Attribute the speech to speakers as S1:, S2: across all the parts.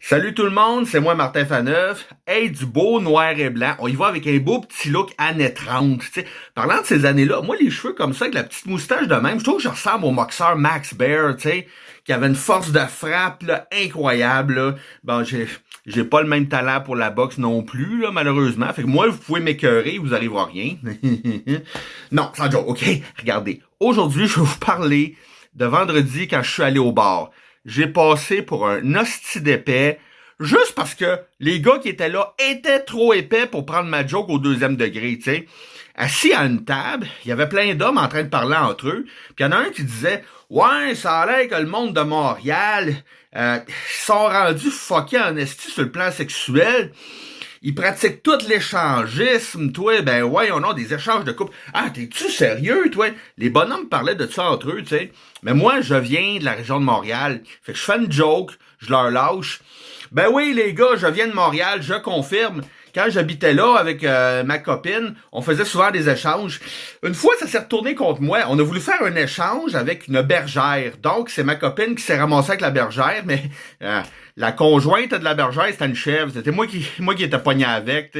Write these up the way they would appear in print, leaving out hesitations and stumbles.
S1: Salut tout le monde, c'est moi Martin Faneuf. Hey, du beau noir et blanc. On y va avec un beau petit look années 30. Tu sais. Parlant de ces années-là, moi les cheveux comme ça, avec la petite moustache de même, je trouve que je ressemble au boxeur Max Baer, tu sais, qui avait une force de frappe là, incroyable. Là. Bon, j'ai pas le même talent pour la boxe non plus, là, malheureusement. Fait que moi, vous pouvez m'écœurer, vous arrivera à rien. Non, sans joke, ok? Regardez. Aujourd'hui, je vais vous parler de vendredi quand je suis allé au bar. J'ai passé pour un hostie d'épais, juste parce que les gars qui étaient là étaient trop épais pour prendre ma joke au deuxième degré, tu sais. Assis à une table, il y avait plein d'hommes en train de parler entre eux, puis il y en a un qui disait « Ouais, ça a l'air que le monde de Montréal, sont rendus fuckés en esti sur le plan sexuel. Ils pratiquent tout l'échangisme, toi. Ben ouais, on a des échanges de couple. Ah, t'es-tu sérieux, toi? Les bonhommes parlaient de ça entre eux, tu sais. Mais moi, je viens de la région de Montréal. Fait que je fais une joke, je leur lâche. Ben oui, les gars, je viens de Montréal, je confirme. Quand j'habitais là avec ma copine, on faisait souvent des échanges. Une fois, ça s'est retourné contre moi. On a voulu faire un échange avec une bergère. Donc, c'est ma copine qui s'est ramassée avec la bergère, mais la conjointe de la bergère, c'était une chèvre. C'était moi qui étais pogné avec.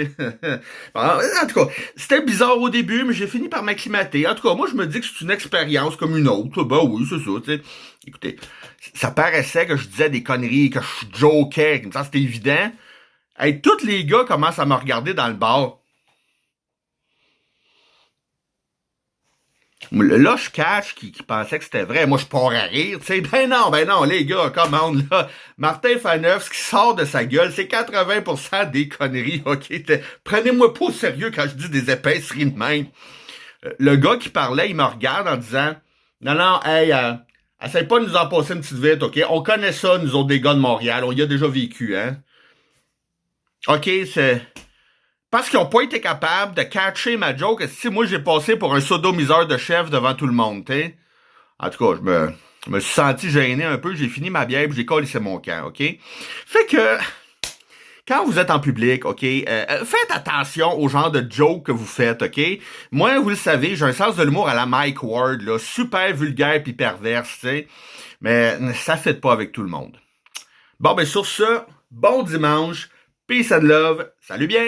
S1: En tout cas, c'était bizarre au début, mais j'ai fini par m'acclimater. En tout cas, moi, je me dis que c'est une expérience comme une autre. Ben oui, c'est ça, tu sais. Écoutez, ça paraissait que je disais des conneries, que je jokais, comme ça, c'était évident. Hey, tous les gars commencent à me regarder dans le bar. Là, je cache qui pensait que c'était vrai. Moi, je pars à rire, tu sais. Ben non, les gars, commande, là. Martin Faneuf, ce qui sort de sa gueule, c'est 80% des conneries, ok? Prenez-moi pas au sérieux quand je dis des épaisseries de même. Le gars qui parlait, il me regarde en disant, non, non, hey, essaye pas de nous en passer une petite vite, ok? On connaît ça, nous autres, des gars de Montréal. On y a déjà vécu, hein? Ok, c'est... Parce qu'ils ont pas été capables de catcher ma joke, si moi j'ai passé pour un sodomiseur de chef devant tout le monde, t'sais. En tout cas, je me suis senti gêné un peu, j'ai fini ma bière, puis j'ai collé mon camp, ok? Fait que, quand vous êtes en public, ok, faites attention au genre de joke que vous faites, ok? Moi, vous le savez, j'ai un sens de l'humour à la Mike Ward, là, super vulgaire puis perverse, tu sais. Mais ça fait pas avec tout le monde. Bon, ben sur ce, bon dimanche, peace and love, salut bien!